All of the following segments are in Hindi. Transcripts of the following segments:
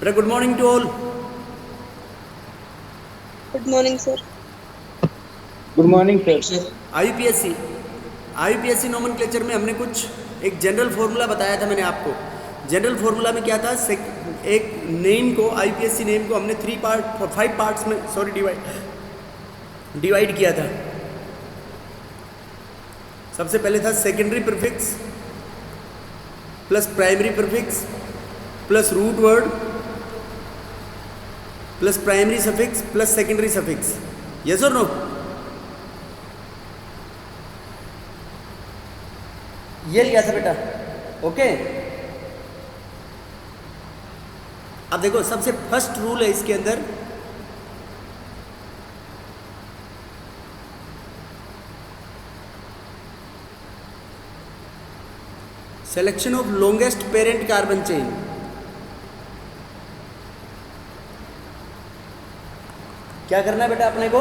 बेटा good morning to all. Good morning sir. Good morning sir. IUPAC IUPAC nomenclature में हमने कुछ एक जनरल फार्मूला बताया था मैंने आपको। जनरल फार्मूला में क्या था, एक नेम को आईयूपीएससी नेम को हमने 5 पार्ट्स में डिवाइड किया था। सबसे पहले था secondary prefix plus primary prefix plus root word plus primary suffix plus secondary suffix. Yes और नो? ये लिया था बेटा। ओके, अब देखो सबसे फर्स्ट रूल है इसके अंदर, selection of longest parent carbon chain. क्या करना है बेटा अपने को?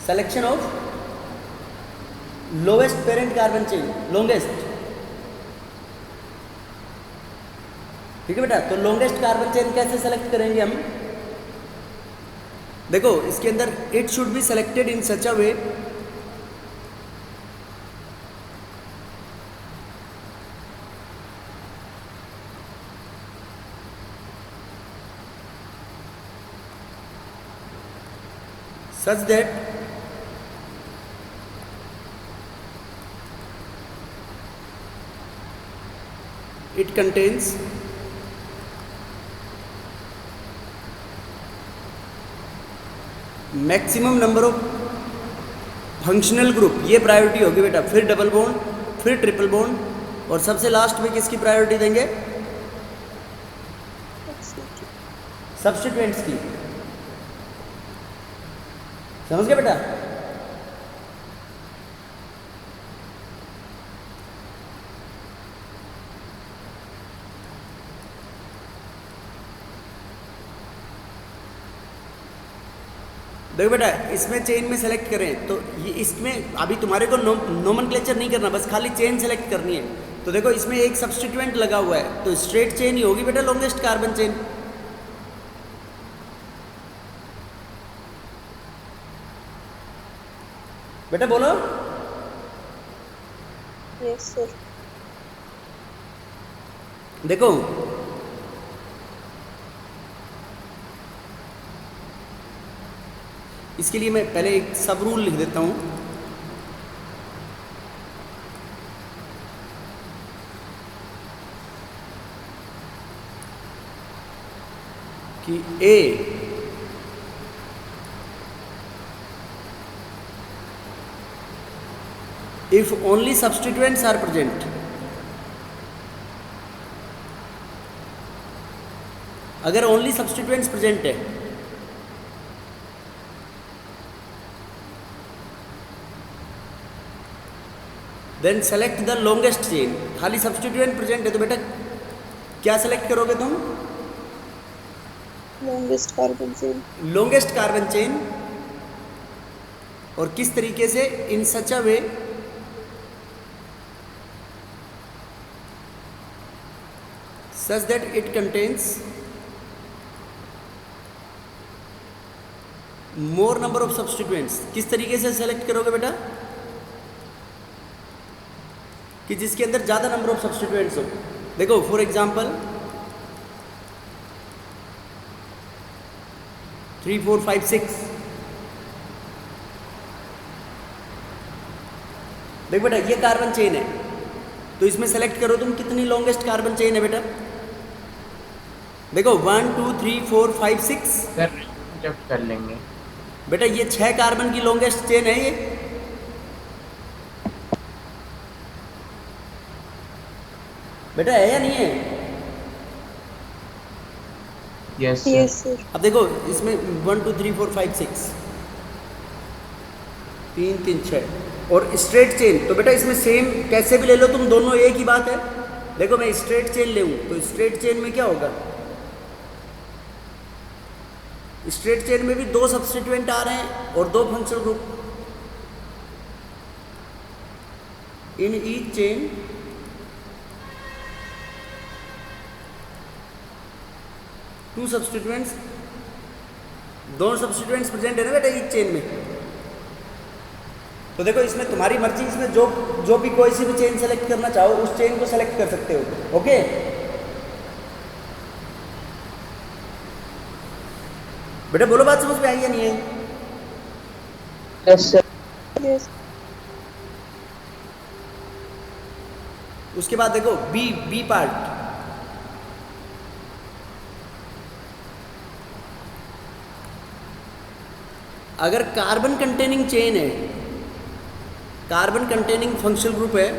Selection of lowest parent carbon chain, longest. ठीक है बेटा, तो लॉन्गेस्ट कार्बन चेन कैसे सेलेक्ट करेंगे हम? देखो इसके अंदर it should be selected in such a way such that it contains maximum number of functional group. ये प्रायोरिटी होगी बेटा, फिर डबल बॉन्ड, फिर ट्रिपल बॉन्ड, और सबसे लास्ट में किसकी प्रायोरिटी देंगे? सब्स्टिट्यूएंट्स की। समझ गए बेटा? देखो बेटा, इसमें चेन में सेलेक्ट करें तो ये इसमें अभी तुम्हारे को नोमेनक्लेचर नहीं करना, बस खाली चेन सेलेक्ट करनी है। तो देखो इसमें एक सब्स्टिट्यूएंट लगा हुआ है, तो स्ट्रेट चेन ही होगी बेटा लॉन्गेस्ट कार्बन चेन। बेटा बोलो। Yes sir. देखो इसके लिए मैं पहले एक सब रूल लिख देता हूं कि A if only substituents are present, अगर ओनली सब्सटीट्यूएंट्स प्रेजेंट है then select the longest chain. खाली सब्सटीट्यूएंट प्रेजेंट है तो बेटा क्या सेलेक्ट करोगे तुम? Longest carbon chain. Longest carbon chain. और किस तरीके से? इन सच अ वे such that it contains more number of substituents। किस तरीके से सेलेक्ट करोगे बेटा? कि जिसके अंदर ज़्यादा नंबर ऑफ सब्स्टिट्यूएंट्स हो। देखो फॉर एग्जांपल 3 4 5 6। देखो बेटा ये कार्बन चेन है, तो इसमें सेलेक्ट करो तुम कितनी लॉन्गेस्ट कार्बन चेन है बेटा। देखो 1 2 3 4 5 6 सर जब कर लेंगे बेटा, ये 6 कार्बन की लॉन्गेस्ट चेन है ये। बेटा है या नहीं है? Yes yes sir. सर। अब देखो इसमें 1 2 3 4 5 6 3 3 6 और स्ट्रेट चेन। तो बेटा इसमें सेम कैसे भी ले लो तुम, दोनों एक ही बात है। देखो मैं स्ट्रेट चेन ले तो स्ट्रेट चेन में क्या होगा? स्ट्रेट चेन में भी 2 सब्स्टिट्यूएंट आ रहे हैं और 2 functional group. In each chain 2 substituents, दोनों सब्स्टिट्यूएंट्स प्रेजेंट है ना बेटा इस चेन में। तो देखो इसमें तुम्हारी मर्जी, इसमें जो भी कोई सी भी चेन सेलेक्ट करना चाहो उस चेन को सेलेक्ट कर सकते हो। ओके, बेटा बोलो बात समझ में आई या नहीं आई? Yes sir. Yes. उसके बाद देखो बी पार्ट, अगर कार्बन कंटेनिंग चेन है, कार्बन कंटेनिंग फंक्शनल ग्रुप है,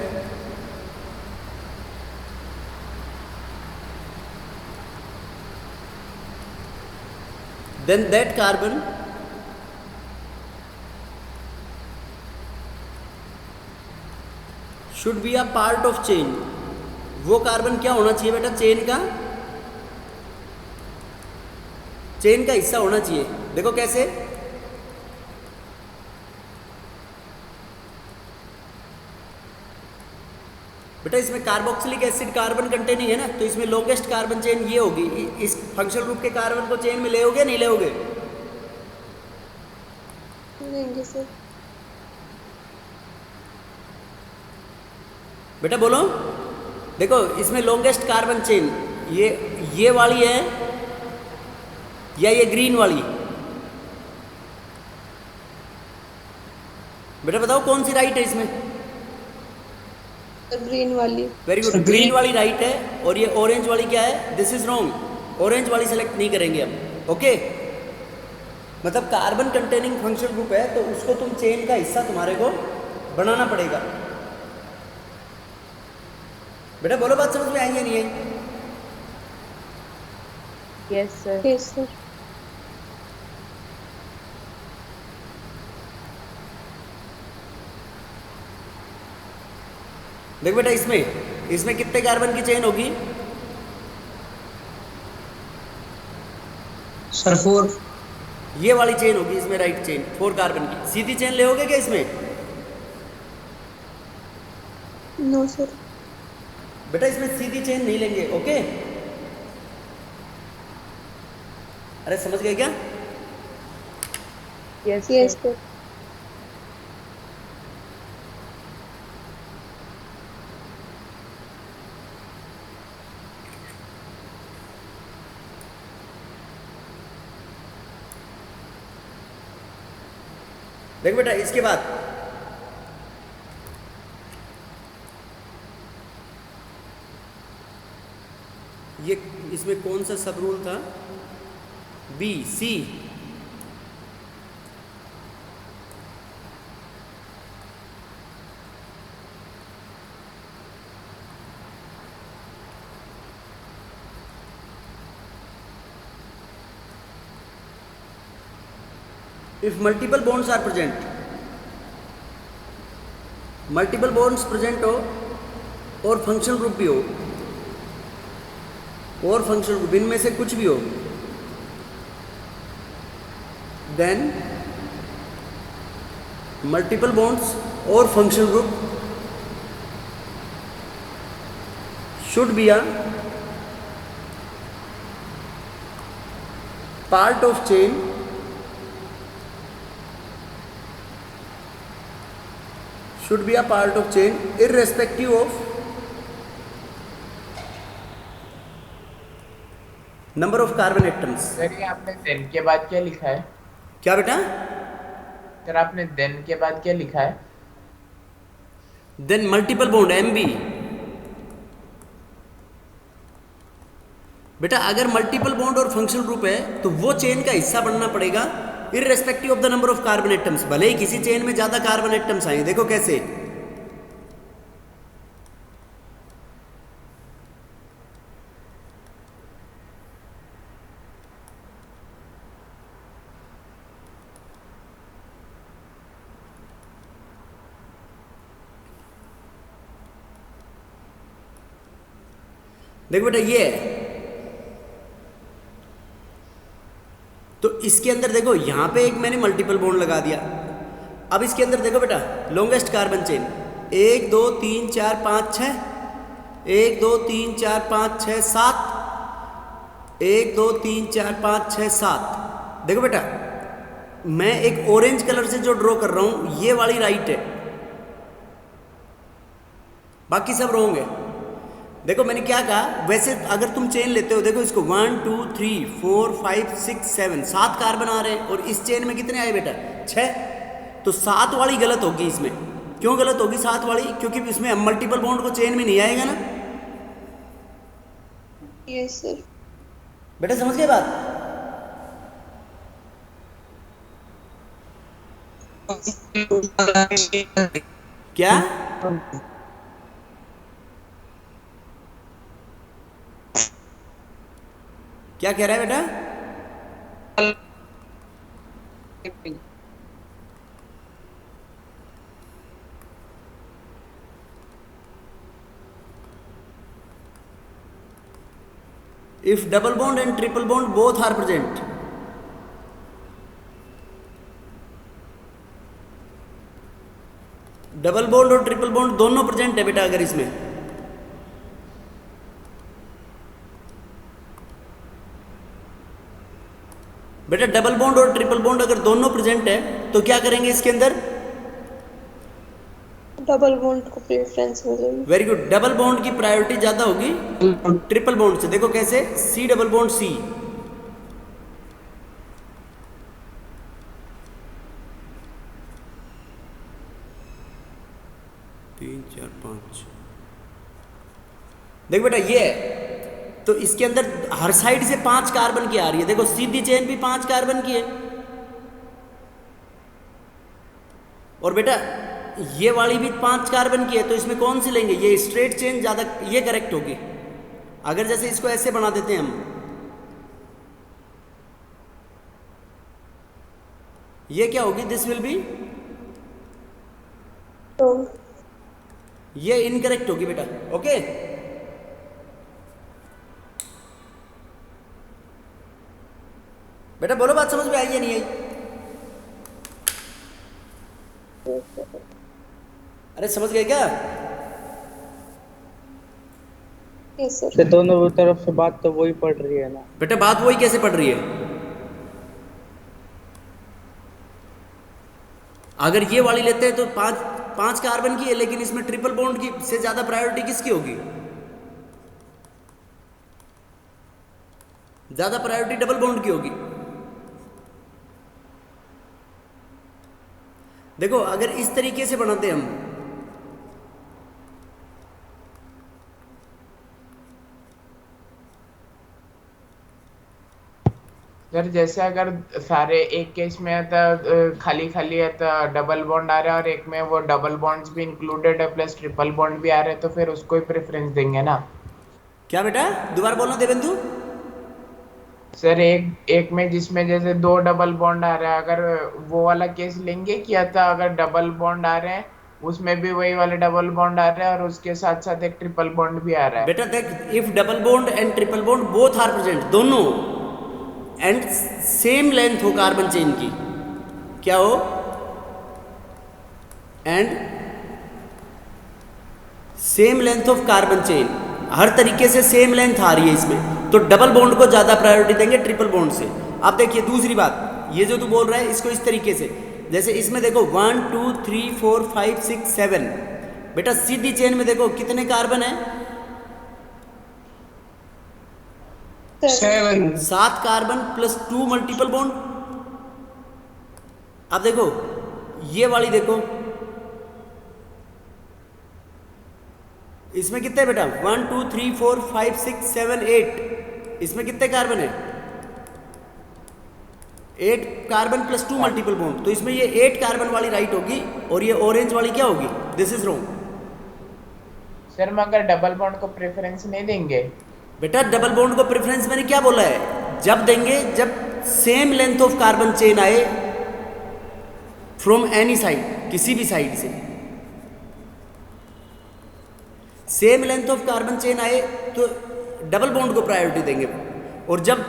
then that carbon should be a part of chain। वो कार्बन क्या होना चाहिए बेटा? चेन का हिस्सा होना चाहिए। देखो कैसे, बेटा इसमें कार्बोक्सिलिक एसिड कार्बन कंटेनिंग है ना, तो इसमें लॉन्गेस्ट कार्बन चेन ये होगी। इस फंक्शनल ग्रुप के कार्बन को चेन में ले होगे नहीं ले होगे? लेंगे सर। बेटा बोलो, देखो इसमें लॉन्गेस्ट कार्बन चेन ये वाली है या ये ग्रीन वाली? बेटा बताओ कौन सी राइट है इसमें? ग्रीन वाली। वेरी गुड, ग्रीन वाली राइट है। और ये ऑरेंज वाली क्या है? दिस इज रॉन्ग, ऑरेंज वाली सेलेक्ट नहीं करेंगे हम। ओके, मतलब कार्बन कंटेनिंग फंक्शनल ग्रुप है तो उसको तुम चेन का हिस्सा तुम्हारे को बनाना पड़ेगा। बेटा बोलो बात समझ में आई या नहीं आई? Yes sir. Yes sir. देख बेटा इसमें कितने कार्बन की चेन होगी? सर 4। ये वाली चेन होगी इसमें, राइट चेन 4 कार्बन की। सीधी चेन ले होगे क्या इसमें? No sir. बेटा इसमें सीधी चेन नहीं लेंगे। ओके, अरे समझ गए क्या? Yes Yes sir. sir. देख बेटा इसके बाद ये इसमें कौन सा सब रूल था? B C. If multiple bonds are present, multiple bonds present हो और फंक्शनल ग्रुप भी हो, और फंक्शनल ग्रुप इनमें से कुछ भी हो, देन मल्टीपल बॉन्ड्स और functional group should be a part of chain should be a part of chain irrespective of number of carbon atoms। Sir ये आपने देन के बाद क्या लिखा है? क्या बेटा? सर आपने देन के बाद क्या लिखा है? Then multiple bond MB। बेटा अगर मल्टीपल बॉन्ड और फंक्शनल ग्रुप है तो वो चेन का हिस्सा बनना पड़ेगा irrespective of the number of carbon atoms. भले ही किसी चेन में ज्यादा कार्बन एटम्स आए। देखो कैसे, देखो बेटा ये है, तो इसके अंदर देखो यहां पे एक मैंने मल्टीपल बॉन्ड लगा दिया। अब इसके अंदर देखो बेटा लॉन्गेस्ट कार्बन चेन 1 2 3 4 5 6, 1 2 3 4 5 6 7, 1 2 3 4 5 6 7। देखो बेटा, मैं एक ऑरेंज कलर से जो ड्रॉ कर रहा हूं ये वाली राइट है, बाकी सब रॉन्ग है। देखो मैंने क्या कहा, वैसे अगर तुम चेन लेते हो, देखो इसको 1 2 3 4 5 6 7 7 कार्बन आ रहे हैं, और इस चेन में कितने आए बेटा 6। तो 7 वाली गलत होगी इसमें। क्यों गलत होगी 7 वाली? क्योंकि इसमें मल्टीपल बॉन्ड को चेन में नहीं आएगा ना। Yes sir. बेटा समझ गए बात? क्या क्या कह रहा है बेटा? If double bond and triple bond both are present, double bond और ट्रिपल बॉन्ड दोनों प्रेजेंट है बेटा। अगर इसमें बेटा डबल बॉन्ड और ट्रिपल बॉन्ड अगर दोनों प्रेजेंट है तो क्या करेंगे इसके अंदर? डबल बॉन्ड को प्रेफरेंस मिलेगी। Very good. डबल बॉन्ड की प्रायोरिटी ज्यादा होगी ट्रिपल बॉन्ड से। देखो कैसे, सी डबल बॉन्ड सी, तीन चार पांच। देखो बेटा ये है, तो इसके अंदर हर साइड से 5 कार्बन की आ रही है। देखो सीधी चेन भी 5 कार्बन की है, और बेटा ये वाली भी 5 कार्बन की है। तो इसमें कौन सी लेंगे? ये स्ट्रेट चेन ज्यादा, ये करेक्ट होगी। अगर जैसे इसको ऐसे बना देते हैं हम, ये क्या होगी? दिस विल बी, ये इनकरेक्ट होगी बेटा। ओके, बेटा बोलो बात समझ में आई या नहीं आई? अरे समझ गए क्या? Yes sir. तो दोनों तरफ से बात तो वही पड़ रही है ना बेटा बात वही कैसे पड़ रही है? अगर ये वाली लेते हैं तो 5 कार्बन की है, लेकिन इसमें ट्रिपल बॉन्ड की से ज्यादा प्रायोरिटी किसकी होगी? ज्यादा प्रायोरिटी डबल बॉन्ड की होगी। देखो अगर इस तरीके से बनाते हम, सर जैसे अगर सारे एक केस में है तो खाली खाली है तो डबल बॉन्ड आ रहा है, और एक में वो डबल बॉन्ड्स भी इंक्लूडेड है प्लस ट्रिपल बॉन्ड भी आ रहे हैं, तो फिर उसको ही प्रेफरेंस देंगे ना। क्या बेटा दोबारा बोलना देवेंदु? सर एक में जिसमें जैसे 2 डबल बॉन्ड आ रहा है, अगर वो वाला केस लेंगे क्या था? अगर डबल बॉन्ड आ रहे हैं उसमें भी वही वाले डबल बॉन्ड आ रहे हैं, और उसके साथ साथ एक ट्रिपल बॉन्ड भी आ रहा है। बेटा देख, if double bond and triple bond both are present, दोनों एंड सेम लेंथ हो कार्बन चेन की, क्या हो? And same length of carbon chain, हर तरीके से सेम लेंथ आ रही है इसमें, तो डबल बॉन्ड को ज्यादा प्रायोरिटी देंगे ट्रिपल बॉन्ड से। अब देखिए दूसरी बात, ये जो तू बोल रहा है इसको इस तरीके से, जैसे इसमें देखो 1 2 3 4 5 6 7, बेटा सीधी चेन में देखो कितने कार्बन है? 7 कार्बन प्लस 2 मल्टीपल बॉन्ड। अब देखो ये वाली देखो, इसमें कितने बेटा? 1 2 3 4 5 6 7 8, इसमें कितने कार्बन है? 8 कार्बन प्लस 2 मल्टीपल बॉन्ड। तो इसमें ये 8 कार्बन वाली राइट होगी, और ये ऑरेंज वाली क्या होगी? This is wrong. सर मगर डबल बॉन्ड को प्रेफरेंस नहीं देंगे? बेटा डबल बॉन्ड को प्रेफरेंस मैंने क्या बोला है? जब देंगे जब same length of carbon chain आए फ्रॉम एनी साइड, किसी भी साइड से same length of carbon chain आए तो डबल बॉन्ड को प्रायोरिटी देंगे। और जब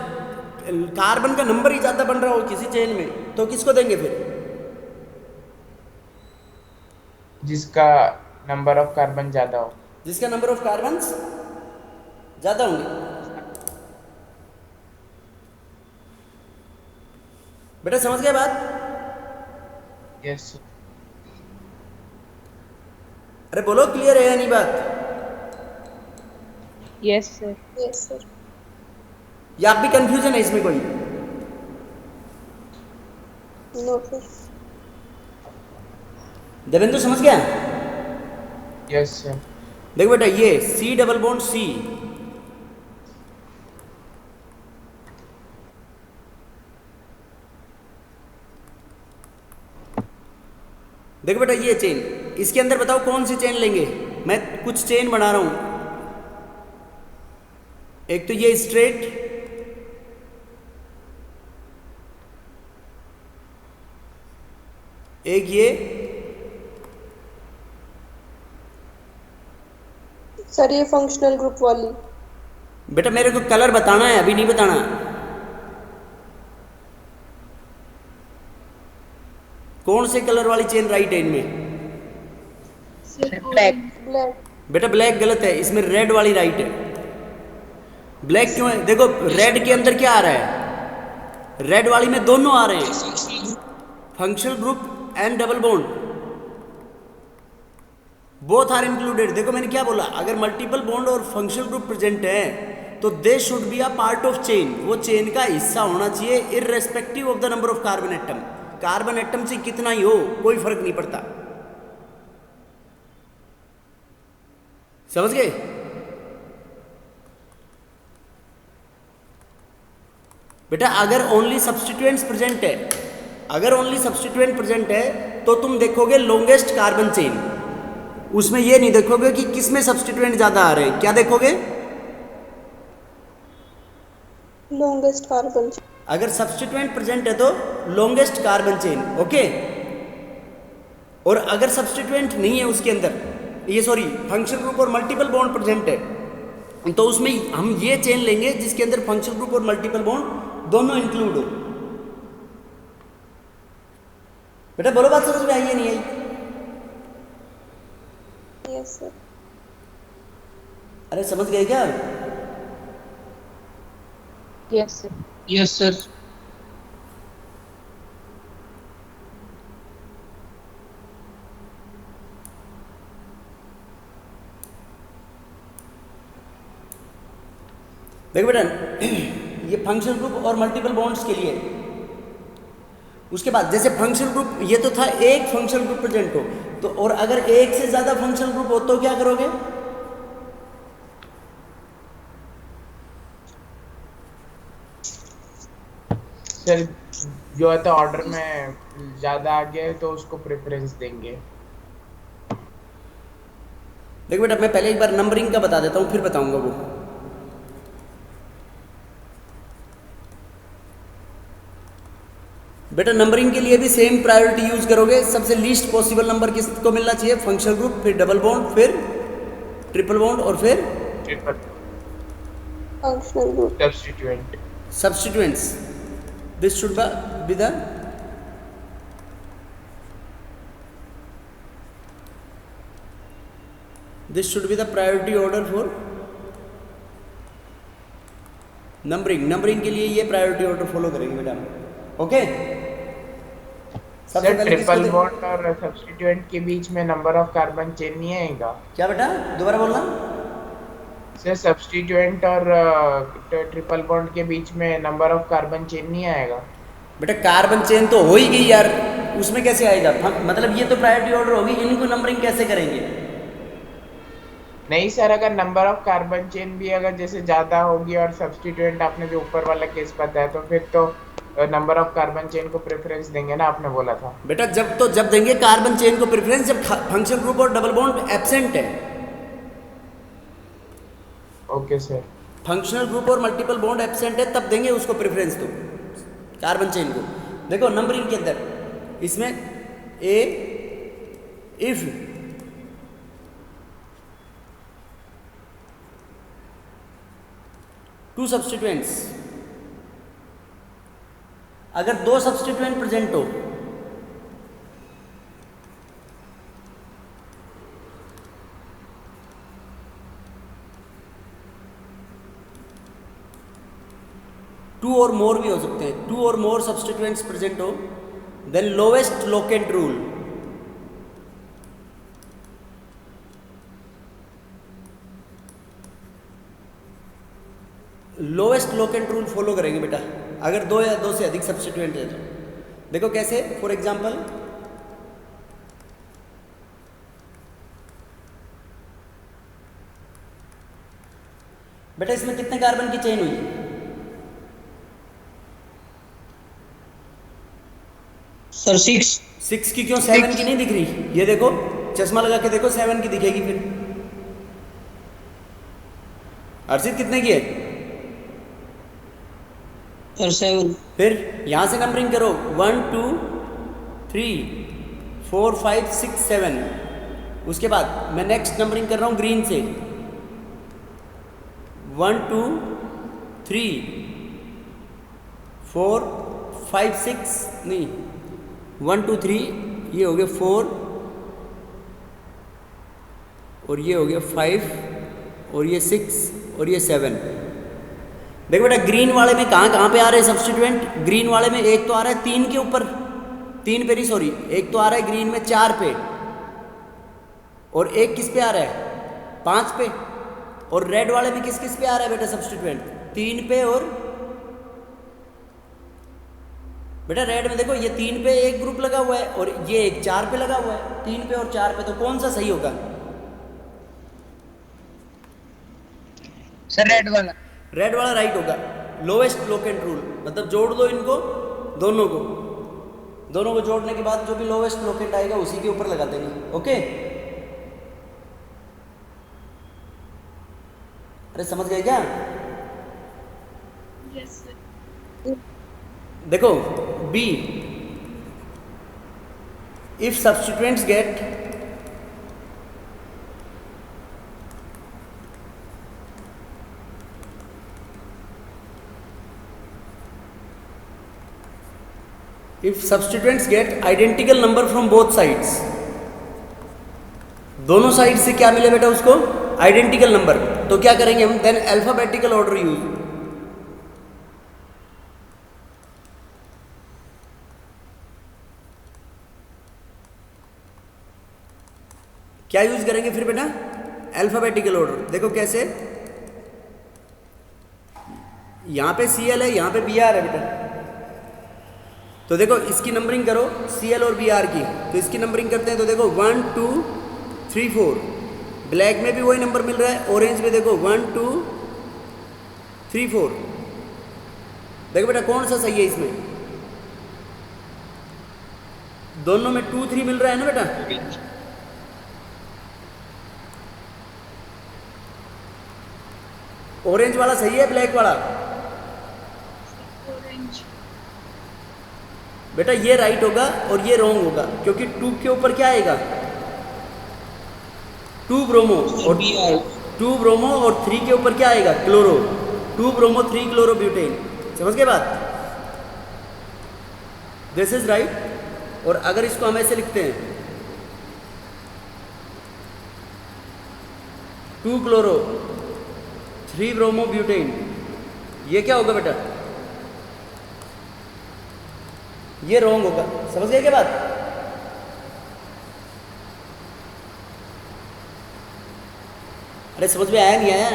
कार्बन का नंबर ही ज्यादा बन रहा हो किसी चेन में तो किसको देंगे फिर? जिसका नंबर ऑफ कार्बन ज्यादा हो। जिसका नंबर ऑफ कार्बन ज्यादा होंगे। बेटा समझ गए बात? Yes sir. अरे बोलो क्लियर है या नहीं बात? Yes sir. Yes sir. या आप भी कंफ्यूजन है इसमें कोई? No sir. देवेंद्र समझ गया? Yes sir. देखो बेटा ये C डबल बॉन्ड C, देखो बेटा ये चेन, इसके अंदर बताओ कौन सी चेन लेंगे? मैं कुछ चेन बना रहा हूं। एक तो ये स्ट्रेट, एक ये, सर ये फंक्शनल ग्रुप वाली। बेटा मेरे को कलर बताना है, अभी नहीं बताना। कौन से कलर वाली चेन राइट है इनमें? ब्लैक। ब्लैक। बेटा ब्लैक गलत है, इसमें रेड वाली राइट है। ब्लैक क्यों है? देखो रेड के अंदर क्या आ रहा है? रेड वाली में दोनों आ रहे हैं, functional group and double bond, both are included. देखो मैंने क्या बोला, अगर मल्टीपल बॉन्ड और फंक्शनल ग्रुप प्रेजेंट है तो they should be a part of chain, वो चेन का हिस्सा होना चाहिए irrespective of the number of carbon atom. Carbon atom से कितना ही हो कोई फर्क नहीं पड़ता। समझ गए? बेटा अगर ओनली सब्स्टिट्यूएंट्स प्रेजेंट है, अगर ओनली सब्स्टिट्यूएंट प्रेजेंट है तो तुम देखोगे लॉन्गेस्ट कार्बन चेन, उसमें ये नहीं देखोगे कि किसमें सब्स्टिट्यूएंट ज्यादा आ रहे हैं। क्या देखोगे? Longest carbon. अगर सब्स्टिट्यूएंट प्रेजेंट है तो लॉन्गेस्ट कार्बन चेन, ओके। और अगर सब्स्टिट्यूएंट नहीं है उसके अंदर, ये सॉरी फंक्शनल ग्रुप और मल्टीपल बॉन्ड प्रेजेंट है, तो उसमें हम ये चेन लेंगे जिसके अंदर फंक्शनल ग्रुप और मल्टीपल बॉन्ड दोनों इंक्लूड हो। बेटा बोलो बात समझ में आई है नहीं आई? Yes sir. अरे समझ गए क्या? Yes sir. Yes sir. देखो बेटा ये फंक्शनल ग्रुप और मल्टीपल बॉन्ड्स के लिए। उसके बाद जैसे फंक्शनल ग्रुप, ये तो था एक फंक्शनल ग्रुप प्रेजेंट हो तो, और अगर एक से ज्यादा फंक्शनल ग्रुप हो तो क्या करोगे? सर जो है तो ऑर्डर में ज्यादा आ गया है तो उसको प्रेफरेंस देंगे। देखो बेटा मैं पहले एक बार नंबरिंग का बता देता हूँ फिर बताऊंगा वो। बेटा नंबरिंग के लिए भी सेम प्रायोरिटी यूज करोगे। सबसे लीस्ट पॉसिबल नंबर किसको मिलना चाहिए? फंक्शनल ग्रुप, फिर डबल बॉन्ड, फिर ट्रिपल बॉन्ड और फिर triple functional group. Substituent. substituents. This should be the priority order for numbering. Numbering के लिए ये प्रायोरिटी ऑर्डर फॉलो करेंगे बेटा, ओके। सबसे सर पहले ट्रिपल बॉन्ड और सब्स्टिट्यूएंट के बीच में नंबर ऑफ कार्बन चेन नहीं आएगा? क्या बेटा दोबारा बोलना? सर सब्स्टिट्यूएंट और ट्रिपल बॉन्ड के बीच में नंबर ऑफ कार्बन चेन नहीं आएगा? बेटा कार्बन चेन तो हो ही गई यार, उसमें कैसे आएगा? मतलब ये तो प्रायोरिटी ऑर्डर होगी, इनको नंबरिंग कैसे करेंगे? नहीं सर, अगर नंबर ऑफ कार्बन चेन भी अगर जैसे ज्यादा होगी और सब्स्टिट्यूएंट आपने जो ऊपर वाला केस बताया तो फिर तो नंबर ऑफ कार्बन चेन को प्रेफरेंस देंगे ना, आपने बोला था। बेटा जब देंगे कार्बन चेन को प्रेफरेंस जब फंक्शनल ग्रुप और डबल बॉन्ड एब्सेंट है। Okay sir. फंक्शनल ग्रुप और मल्टीपल बॉन्ड एब्सेंट है तब देंगे उसको प्रेफरेंस तो कार्बन चेन को। देखो नंबरिंग के अंदर इसमें ए इफ टू सब्स्टिट्यूएंट्स, अगर दो सब्स्टिट्यूएंट प्रेजेंट हो 2 और मोर भी हो सकते हैं, 2 और मोर सब्स्टिट्यूएंट्स प्रेजेंट हो, then lowest locant rule. Lowest locant rule follow करेंगे बेटा अगर 2 या 2 से अधिक सब्स्टिट्यूएंट है तो। देखो कैसे, फॉर एग्जांपल बेटा इसमें कितने कार्बन की चेन हुई? सर 6। 6 की क्यों 7 की नहीं दिख रही? ये देखो चश्मा लगा के देखो 7 की दिखेगी फिर। अर्षित कितने की है? सर 7। फिर यहां से नंबरिंग करो 1 2 3 4 5 6 7। उसके बाद मैं नेक्स्ट नंबरिंग कर रहा हूं ग्रीन से 1 2 3 4 5 6 नहीं 1 2 3 ये हो गया 4 और ये हो गया 5 और ये 6 और ये 7। देखो बेटा ग्रीन वाले में कहाँ पे आ रहे हैं सब्स्टिट्यूएंट? ग्रीन वाले में एक तो आ रहा है 3 के ऊपर, 3 पे नहीं सॉरी, एक तो आ रहा है ग्रीन में 4 पे और एक किस पे आ रहा है 5 पे। और रेड वाले में किस किस पे आ रहा है बेटा सब्स्टिट्यूएंट? 3 पे और बेटा रेड में देखो ये 3 पे एक ग्रुप लगा हुआ है और ये एक 4 पे लगा हुआ है। 3 पे और 4 पे, तो कौन सा सही होगा? सर रेड वाला। रेड वाला राइट होगा। लोवेस्ट लोकेंट रूल मतलब जोड़ दो इनको दोनों को जोड़ने के बाद जो भी लोवेस्ट लोकेंट आएगा उसी के ऊपर लगा देंगे। ओके, अरे समझ गए क्या? Yes, sir. देखो B, if substituents get if substituents get identical number from both sides, दोनों साइड से क्या मिले बेटा उसको? Identical number. तो क्या करेंगे हम? Then alphabetical order use. क्या यूज करेंगे फिर बेटा? Alphabetical order. देखो कैसे, यहां पे Cl है, यहां पे Br है बेटा। तो देखो इसकी नंबरिंग करो Cl और Br की, तो इसकी नंबरिंग करते हैं तो देखो 1 2 3 4। ब्लैक में भी वही नंबर मिल रहा है, ऑरेंज में देखो 1 2 3 4। देखो बेटा कौन सा सही है इसमें? दोनों में 2 3 मिल रहा है ना बेटा। ऑरेंज वाला सही है, ब्लैक वाला? बेटा ये राइट होगा और ये रॉन्ग होगा, क्योंकि 2 के ऊपर क्या आएगा? 2 ब्रोमो और 2 ब्रोमो और 3 के ऊपर क्या आएगा? क्लोरो। 2 bromo 3 chloro butane. समझ गए बात? This is right. और अगर इसको हम ऐसे लिखते हैं 2 क्लोरो 3 ब्रोमो ब्यूटेन, ये क्या होगा बेटा? ये रॉन्ग होगा। समझ गए क्या बात? अरे समझ में आया नहीं आया?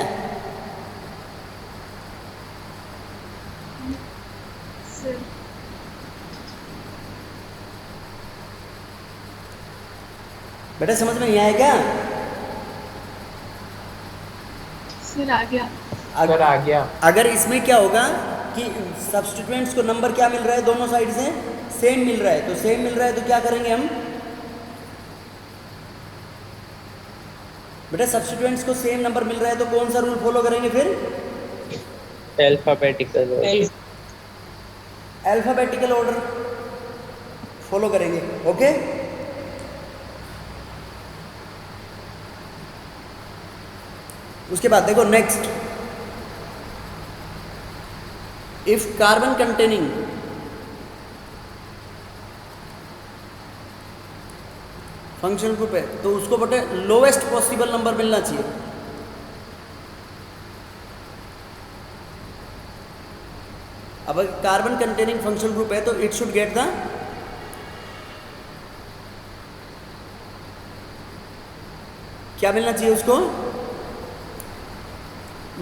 बेटा समझ में नहीं आया क्या? सर आ गया। अगर आ गया, अगर इसमें क्या होगा कि सब्स्टिट्यूएंट्स को नंबर क्या मिल रहा है? दोनों साइड से सेम मिल रहा है। तो सेम मिल रहा है तो क्या करेंगे हम? बेटा सब्स्टिट्यूएंट्स को सेम नंबर मिल रहा है तो कौन सा रूल फॉलो करेंगे फिर? अल्फाबेटिकल। अल्फाबेटिकल ऑर्डर फॉलो करेंगे। ओके, उसके बाद देखो next, if carbon containing function group है तो उसको बेटे लोवेस्ट पॉसिबल नंबर मिलना चाहिए। अब कार्बन कंटेनिंग फंक्शनल ग्रुप है तो इट शुड गेट द क्या मिलना चाहिए उसको,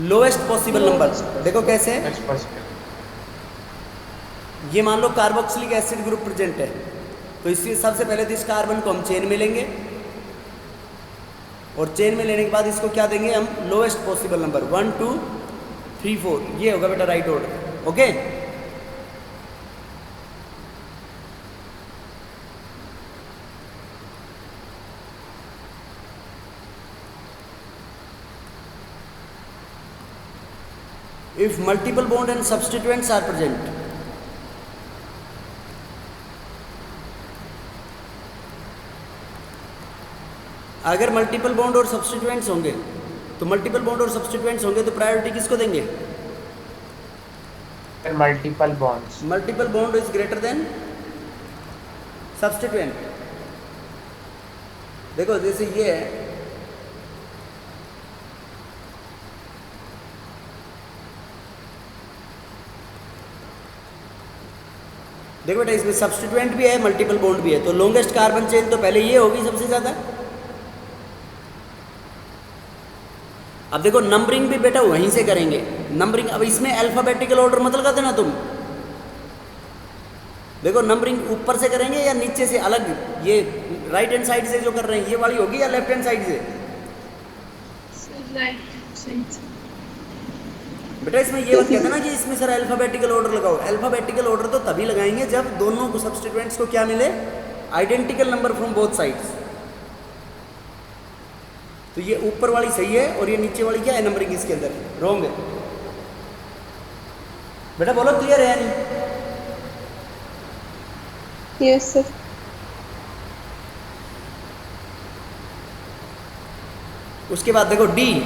लोएस्ट पॉसिबल नंबर। देखो कैसे है, That's possible. ये मान लो कार्बोक्सिलिक एसिड ग्रुप प्रेजेंट है, तो इससे सबसे पहले तो इस कार्बन को हम चेन में लेंगे और चेन में लेने के बाद इसको क्या देंगे हम, लोएस्ट पॉसिबल नंबर 1 2 3 4, ये होगा बेटा right order. Okay, if multiple bond and substituents are present, अगर मल्टीपल बॉन्ड और सब्स्टिट्यूएंट्स होंगे तो मल्टीपल बॉन्ड और सब्स्टिट्यूएंट्स होंगे तो प्रायोरिटी किसको देंगे, Multiple bonds. Multiple bond is greater than substituent. देखो जैसे ये है, देखो बेटा इसमें सब्स्टिट्यूएंट भी है मल्टीपल बॉन्ड भी है, तो लॉन्गेस्ट कार्बन चेन तो पहले ये होगी सबसे ज्यादा। अब देखो नंबरिंग भी बेटा वहीं से करेंगे, नंबरिंग अब इसमें अल्फाबेटिकल ऑर्डर मत लगा देना तुम। देखो नंबरिंग ऊपर से करेंगे या नीचे से अलग, ये राइट हैंड साइड से जो कर रहे हैं ये वाली होगी या लेफ्ट हैंड साइड से, सर राइट साइड से। बेटा इसमें ये बात कहते हैं ना कि इसमें सर अल्फाबेटिकल ऑर्डर लगाओ, अल्फाबेटिकल ऑर्डर तो तभी लगाएंगे जब दोनों को सब्स्टिट्यूएंट्स को क्या मिले, identical number from both sides. तो ये ऊपर वाली सही है और ये नीचे वाली क्या है, नंबरिंग इसके अंदर रॉन्ग है। बेटा बोलो क्लियर है या नहीं? Yes sir. उसके बाद देखो डी,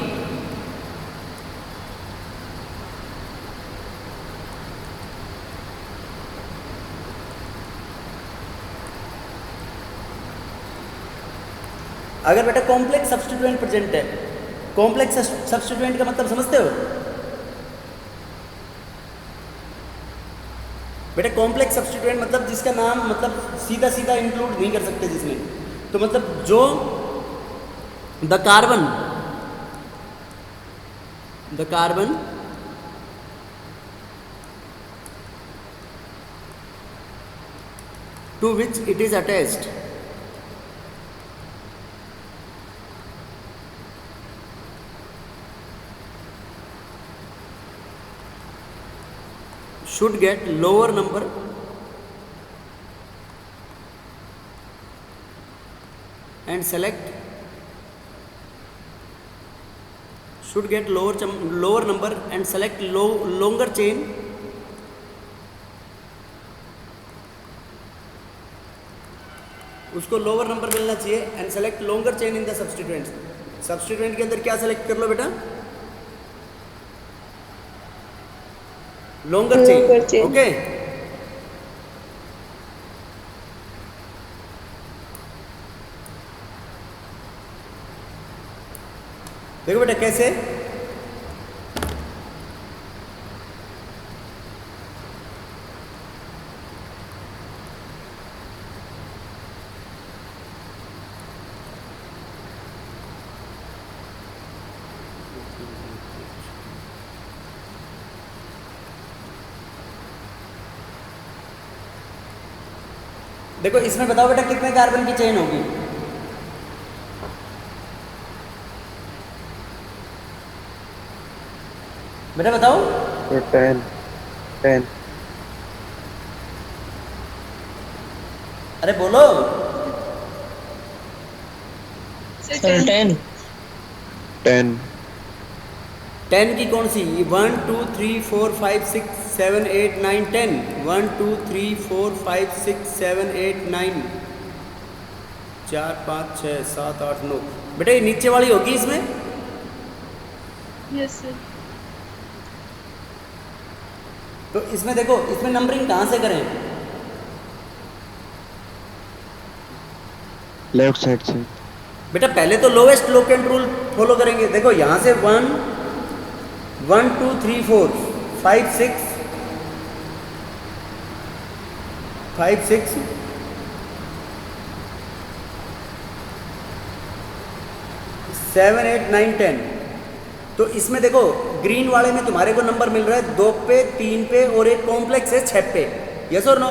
अगर बेटा कॉम्प्लेक्स सब्स्टिट्यूएंट प्रेजेंट है, कॉम्प्लेक्स सब्स्टिट्यूएंट का मतलब समझते हो बेटा? कॉम्प्लेक्स सब्स्टिट्यूएंट मतलब जिसका नाम मतलब सीधा सीधा इंक्लूड नहीं कर सकते जिसमें, तो मतलब जो the carbon to which it is attached should get lower number and select lower number and select longer chain उसको लोअर नंबर मिलना चाहिए and select longer chain in the substituent के अंदर क्या सेलेक्ट कर लो बेटा, लॉन्गर चेन। ओके, देखो बेटा कैसे, देखो इसमें बताओ बेटा कितने कार्बन की चेन होगी, बेटा बताओ। 10 अरे बोलो सर 10 10 की कौन सी, 1 2 3 4 5 6 7 8 9 10, 1 2 3 4 5 6 7 8 9 4 5 6 7 8 9, बेटा ये नीचे वाली होगी इसमें। Yes sir. तो इसमें देखो इसमें नंबरिंग कहाँ से करें, लेफ्ट साइड से। बेटा पहले तो लोएस्ट लोकेंट रूल फॉलो करेंगे। देखो यहाँ से 1 1 2 3 4 5 6 5 6 7 8 9 10। तो इसमें देखो ग्रीन वाले में तुम्हारे को नंबर मिल रहा है 2 पे, 3 पे और एक कॉम्प्लेक्स है 6 पे। यस और नो?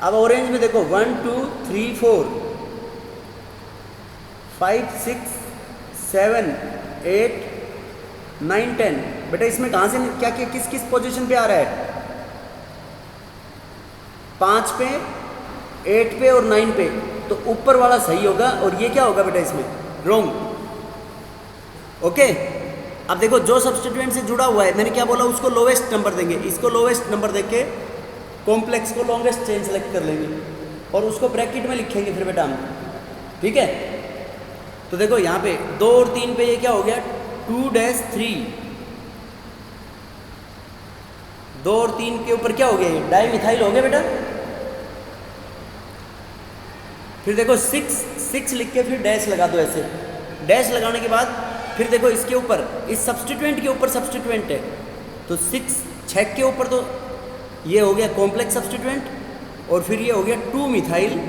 अब ऑरेंज में देखो 1 2 3 4 5 6 7 8 9 10। बेटा इसमें कहाँ से क्या क्या किस किस पोजीशन पे आ रहा है? 5 पे, 8 पे और 9 पे। तो ऊपर वाला सही होगा और ये क्या होगा बेटा इसमें? रॉन्ग। ओके, अब देखो जो सब्स्टिट्यूएंट से जुड़ा हुआ है, मैंने क्या बोला, उसको लोवेस्ट नंबर देंगे। इसको लोवेस्ट नंबर देके कॉम्प्लेक्स को लॉन्गेस्ट चेन सेलेक्ट कर लेंगे और उसको ब्रैकेट में लिखेंगे फिर बेटा हम। ठीक है, तो देखो यहाँ पे 2 और 3 पे ये क्या हो गया? 2-3। 2 और 3 के ऊपर क्या हो गया? ये डाइमिथाइल हो गया बेटा। फिर देखो 6 लिख के फिर डैश लगा दो ऐसे। डैश लगाने के बाद फिर देखो इसके ऊपर, इस सब्स्टिट्यूएंट के ऊपर सब्स्टिट्यूएंट है तो 6 के ऊपर तो ये हो गया कॉम्प्लेक्स सब्स्टिट्यूएंट और फिर ये हो गया 2 मिथाइल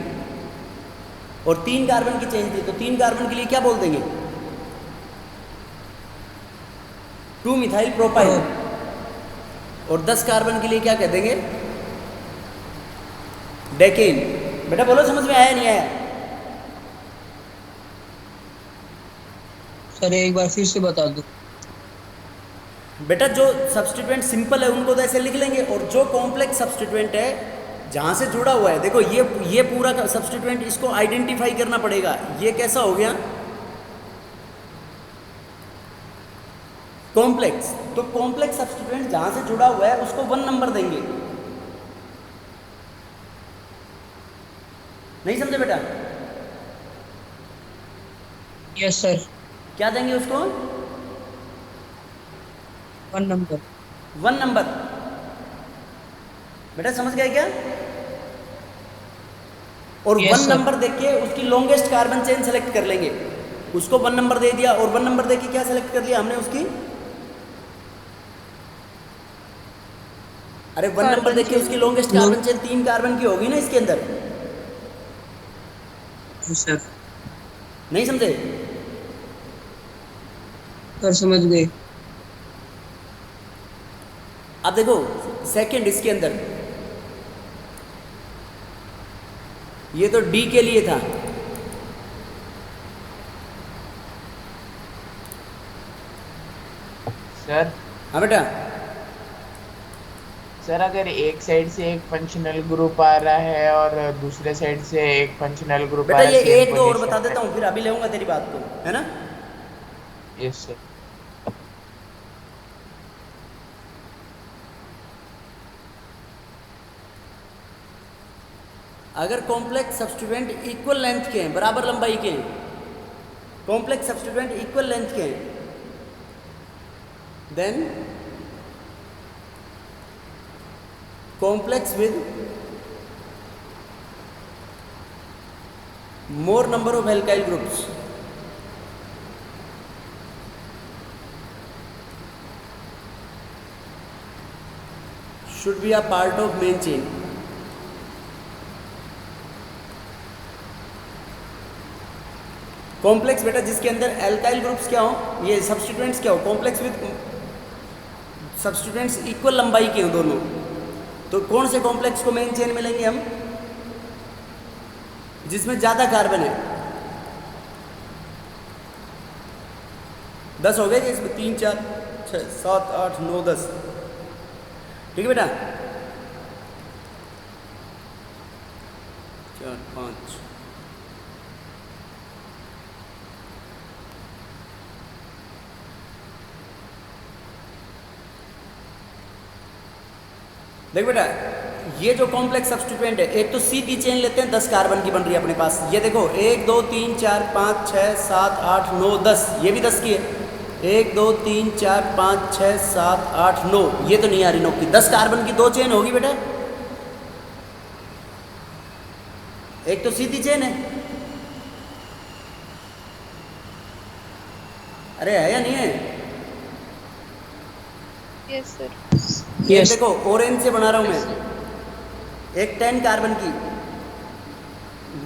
और 3 कार्बन की चेंज थी तो 3 कार्बन के लिए क्या बोल देंगे? 2 मिथाइल प्रोपाइल। और 10 कार्बन के लिए क्या कह देंगे? डेकेन। बेटा बोलो समझ में आया नहीं आया? सर एक बार फिर से बता दो। बेटा जो सब्स्टिट्यूएंट सिंपल है उनको तो ऐसे लिख लेंगे और जो कॉम्प्लेक्स सब्स्टिट्यूएंट है जहाँ से जुड़ा हुआ है, देखो ये पूरा सब्स्टिट्यूएंट इसको आइडेंटिफाई करना पड़ेगा। ये कैसा हो गया? कॉम्प्लेक्स। तो कॉम्प्लेक्स सब्स्टिट्यूएंट जहाँ से जुड़ा हुआ है उसको 1 नंबर देंगे। नहीं समझे बेटा? Yes sir. क्या देंगे उसको? 1 नंबर। 1 नंबर। बेटा समझ गए क्या? और Yes, 1 sir. नंबर देके उसकी लॉन्गेस्ट कार्बन चेन सेलेक्ट कर लेंगे। उसको 1 नंबर दे दिया और 1 नंबर देके क्या सेलेक्ट कर लिया हमने उसकी? अरे 1 नंबर देके उसकी लॉन्गेस्ट कार्बन चेन 3 कार्बन की होगी ना इसके अंदर। सर नहीं समझे? सर समझ गए। अब देखो सेकंड इसके अंदर, ये तो डी के लिए था। सर हाँ बेटा। सर अगर एक साइड से एक फंक्शनल ग्रुप आ रहा है और दूसरे साइड से एक फंक्शनल ग्रुप आ बेटा रहा है, ये same एक दो और position बता में। देता हूँ फिर अभी लेऊंगा तेरी बात को, है ना? Yes sir. अगर कॉम्प्लेक्स सब्स्टिट्यूएंट इक्वल लेंथ के हैं, बराबर लंबाई के हैं, कॉम्प्लेक्स सब्स्टिट्यूएंट इक्वल लेंथ के हैं, then complex with more number of alkyl groups should be a part of main chain. Complex बेटा जिसके अंदर एल्काइल ग्रुप्स क्या हो, ये सब्स्टिट्यूएंट्स क्या हो, कॉम्प्लेक्स विद सब्स्टिट्यूएंट्स इक्वल लंबाई के हो दोनों, तो कौन से कॉम्प्लेक्स को मेन चेन में लेंगे हम? जिसमें ज़्यादा कार्बन है। 10 हो गए कि इसमें 3 4 6 7 8 9 10। ठीक है बेटा? 4 5 देख बेटा, ये जो कॉम्प्लेक्स सब्स्टिट्यूएंट है, एक तो सीधी चेन लेते हैं 10 कार्बन की बन रही है अपने पास। ये देखो 1 2 3 4 5 6 7 8 9 10, ये भी 10 की है। 1 2 3 4 5 6 7 8 9, ये तो नहीं आ रही 9 की। 10 कार्बन की 2 चेन होगी बेटा। एक तो सीधी चेन है, अरे है या नहीं है? Yes, sir. ये Yes. देखो ऑरेंज से बना रहा हूं मैं, एक 10 कार्बन की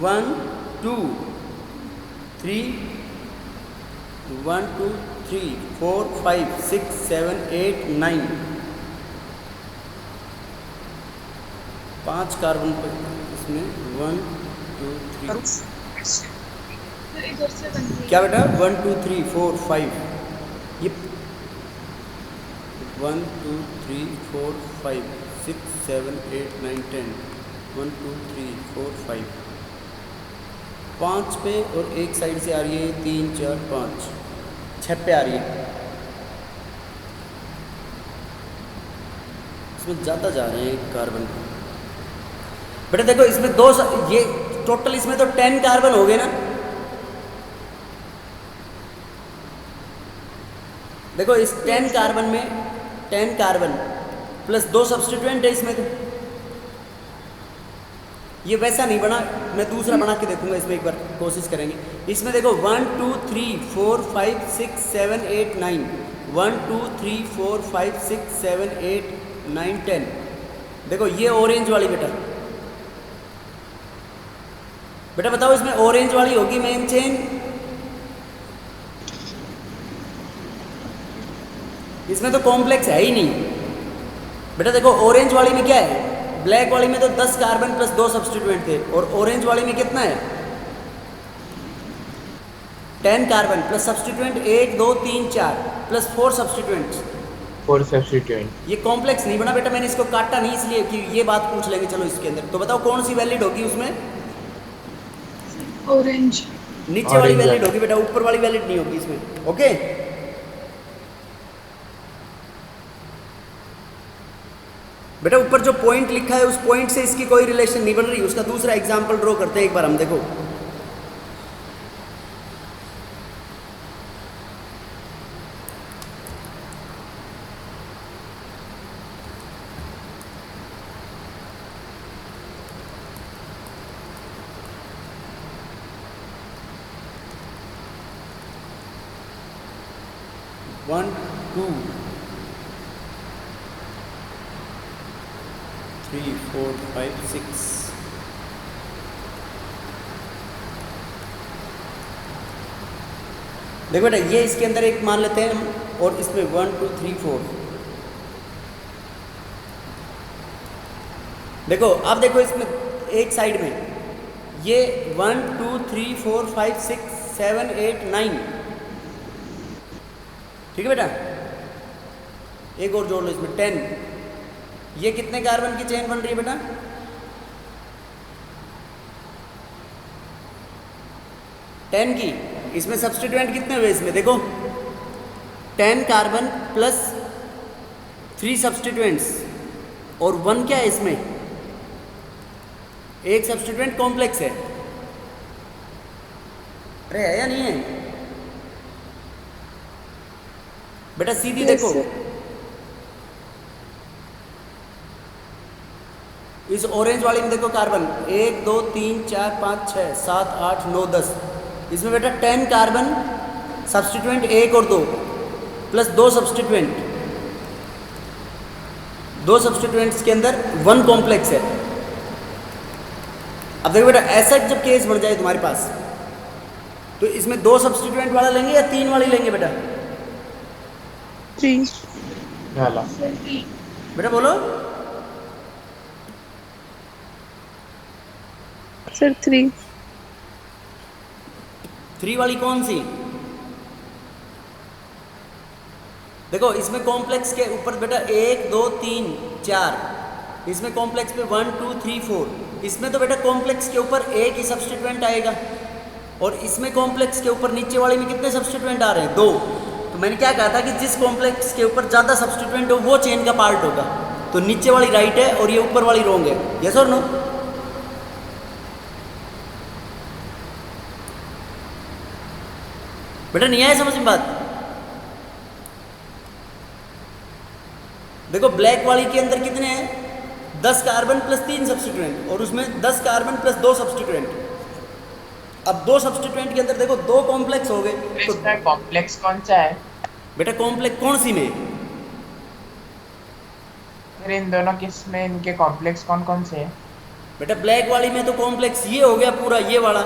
1 2 3 1 2 3 4 5 6 7 8 9 5 कार्बन पर इसमें 1 2 3 सर इधर से बन रही क्या बेटा 1 2 3 4 5 ये 1 2 3 4 5 6 7 8 9 10 1 2 3 4 5 5 पे और एक साइड से आ रही है 3 4 5 6 पे आ रही है। इसमें ज़्यादा जा रहे हैं कार्बन। बेटा देखो इसमें ये टोटल इसमें तो 10 कार्बन हो गए ना। देखो इस 10 कार्बन में 10 कार्बन प्लस 2 सब्स्टिट्यूएंट है इसमें। तो ये वैसा नहीं बना, मैं दूसरा बना के देखूंगा इसमें, एक बार कोशिश करेंगे। इसमें देखो 1 2 3 4 5 6 7 8 9 1 2 3 4 5 6 7 8 9 10। देखो ये ऑरेंज वाली बेटा बताओ इसमें ऑरेंज वाली होगी मेन चेन। इसमें तो कॉम्प्लेक्स है ही नहीं। बेटा देखो ऑरेंज वाली में क्या है, ब्लैक वाली में तो 10 कार्बन प्लस 2 सब्स्टिट्यूएंट थे, और ऑरेंज वाली में कितना है 10 carbon plus substituent 1 2 3 4 plus 4 substituents. 4 substituent. ये कॉम्प्लेक्स नहीं बना बेटा, मैंने इसको काटा नहीं इसलिए कि ये बात पूछ लेंगे। चलो इसके अंदर तो बताओ कौन सी वैलिड होगी उसमें। ऑरेंज। नीचे वाली वैलिड होगी बेटा, ऊपर वाली वैलिड नहीं होगी इसमें। ओके बेटा ऊपर जो पॉइंट लिखा है उस पॉइंट से इसकी कोई रिलेशन नहीं बन रही। उसका दूसरा एग्जांपल ड्रॉ करते हैं एक बार हम। देखो वन टू 3 4 5 6 देखो बेटा ये इसके अंदर एक मान लेते हैं हम, और इसमें 1 2 3 4। देखो अब देखो इसमें एक साइड में ये 1 2 3 4 5 6 7 8 9। ठीक है बेटा, एक और जोड़ लो इसमें 10। ये कितने कार्बन की चेन बन रही है बेटा 10 की। इसमें सब्स्टिट्यूएंट कितने हुए इसमें देखो 10 कार्बन प्लस 3 सब्स्टिट्यूएंट्स और 1 क्या है इसमें, एक सब्स्टिट्यूएंट कॉम्प्लेक्स है। अरे है या नहीं है बेटा सीधी देखो। इस ऑरेंज वाली में देखो कार्बन 1 2 3 4 5 6 7 8 9 10। इसमें बेटा 10 कार्बन सब्स्टिट्यूएंट 1 और 2 प्लस 2 सब्स्टिट्यूएंट, 2 सब्स्टिट्यूएंट्स के अंदर 1 कॉम्प्लेक्स है। अब देखो बेटा ऐसा जब केस बढ़ जाए तुम्हारे पास तो इसमें 2 सब्स्टिट्यूएंट वाला लेंगे या 3 वाली लेंगे बेटा 3। बेटा बोलो सर 3। 3 वाली कौन सी। देखो इसमें कॉम्प्लेक्स के ऊपर बेटा 1 2 3 4, इसमें कॉम्प्लेक्स पे 1 2 3 4। इसमें तो बेटा कॉम्प्लेक्स के ऊपर एक ही सब्स्टिट्यूएंट आएगा, और इसमें कॉम्प्लेक्स के ऊपर नीचे वाले में कितने सब्स्टिट्यूएंट आ रहे हैं 2। तो मैंने क्या कहा था कि जिस कॉम्प्लेक्स के ऊपर ज़्यादा सब्स्टिट्यूएंट हो वो चेन का पार्ट होगा। तो नीचे वाली राइट है और ये ऊपर वाली रॉन्ग है। यस और नो। बेटा नहीं आया समझ में बात। देखो ब्लैक वाली के अंदर कितने हैं 10 कार्बन प्लस 3 सब्स्टिट्यूएंट, और उसमें 10 कार्बन प्लस 2 सब्स्टिट्यूएंट। अब 2 सब्स्टिट्यूएंट के अंदर देखो 2 कॉम्प्लेक्स हो गए। तो इसमें कॉम्प्लेक्स कौन सा है बेटा कॉम्प्लेक्स कौन सी में, फिर इन दोनों किस में इनके कॉम्प्लेक्स कौन कौन से हैं। बेटा ब्लैक वाली में तो कॉम्प्लेक्स ये हो गया पूरा, ये वाला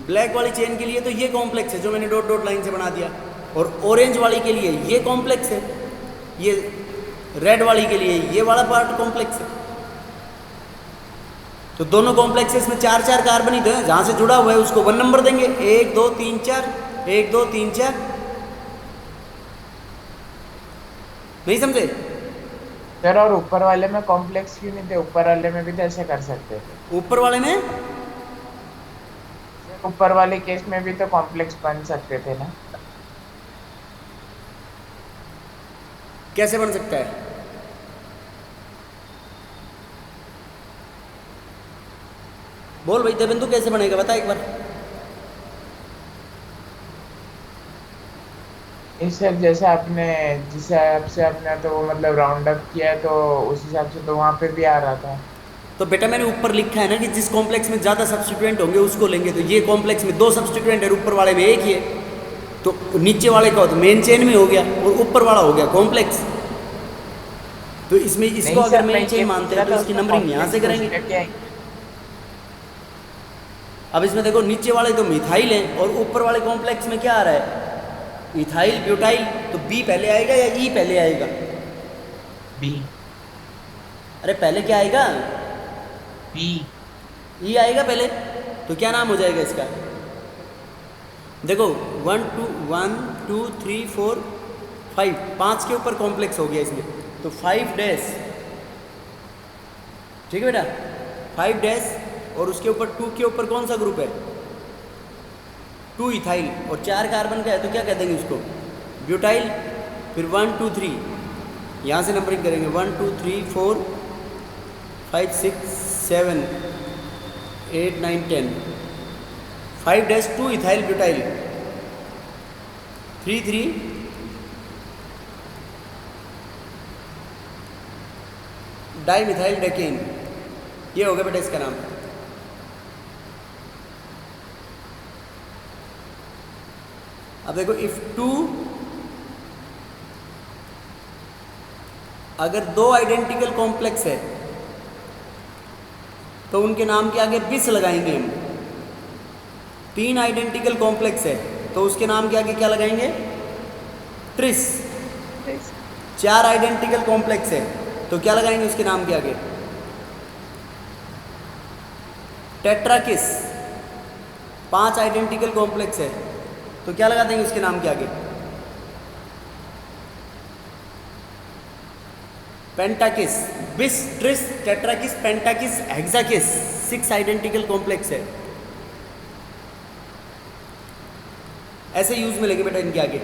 ब्लैक वाली चेन के लिए तो ये कॉम्प्लेक्स है जो मैंने डॉट डॉट लाइन से बना दिया, और ऑरेंज वाली के लिए ये कॉम्प्लेक्स है, ये रेड वाली के लिए ये वाला पार्ट कॉम्प्लेक्स है। तो दोनों कॉम्प्लेक्सेस में 4-4 कार्बन ही तो है, जहां से जुड़ा हुआ है उसको 1 नंबर देंगे। 1 2 3 4, 1 2 3 4। नहीं समझे? सर और ऊपर वाले में कॉम्प्लेक्स क्यों नहीं थे? ऊपर वाले में भी तो ऐसे कर सकते थे। ऊपर वाले में ऊपर वाले केस में भी तो कॉम्प्लेक्स बन सकते थे ना। कैसे बन सकता है? बोल भाई देवेंदु, कैसे बनेगा बता एक बार। इस सर जैसे आपने जिस हिसाब से आपने तो वो मतलब राउंड अप किया है, तो उस हिसाब से तो वहाँ पे भी आ रहा था। तो बेटा मैंने ऊपर लिखा है ना कि जिस कॉम्प्लेक्स में ज़्यादा सब्स्टिट्यूएंट होंगे उसको लेंगे, तो ये कॉम्प्लेक्स में 2 सब्स्टिट्यूएंट है, ऊपर वाले में एक ही है, तो नीचे वाले का तो मेन चेन में हो गया और ऊपर वाला हो गया कॉम्प्लेक्स। तो इसमें इसको अगर मेन चेन मानते हैं तो इसकी नंबरिंग यहाँ से करेंगे। अब इसमें देखो नीचे वाले तो मिथाइल है और ऊपर वाले कॉम्प्लेक्स में क्या आ रहा है? Ethyl butyl. तो बी पहले आएगा या ई पहले आएगा? बी। अरे पहले क्या आएगा? बी। ई आएगा पहले। तो क्या नाम हो जाएगा इसका? देखो 1 2 3 4 5, 5 के ऊपर कॉम्प्लेक्स हो गया इसमें, तो 5 डैश, ठीक है बेटा, 5 डैश, और उसके ऊपर 2 के ऊपर कौन सा ग्रुप है? 2 इथाइल, और 4 कार्बन का है तो क्या कह देंगे उसको? ब्यूटाइल। फिर 1 2 3 यहाँ से नंबरिंग करेंगे, 1 2 3 4 5 6 7 8 9 10, 5 dash 2 ethyl butyl, 3 3 di methyl decane. ये हो गया बेटा इसका नाम। अब देखो इफ 2, अगर 2 आइडेंटिकल कॉम्प्लेक्स है तो उनके नाम के आगे बिस लगाएंगे हम। 3 आइडेंटिकल कॉम्प्लेक्स है तो उसके नाम के आगे क्या लगाएंगे? ट्रिस। 4 आइडेंटिकल कॉम्प्लेक्स है तो क्या लगाएंगे उसके नाम के आगे? टेट्राकिस। 5 आइडेंटिकल कॉम्प्लेक्स है तो क्या लगा देंगे उसके नाम के आगे? पेंटाकिस। बिस, ट्रिस, टेट्राकिस, पेंटाकिस, हेक्साकिस। 6 आइडेंटिकल कॉम्प्लेक्स है, ऐसे यूज में लेंगे बेटा इनके आगे।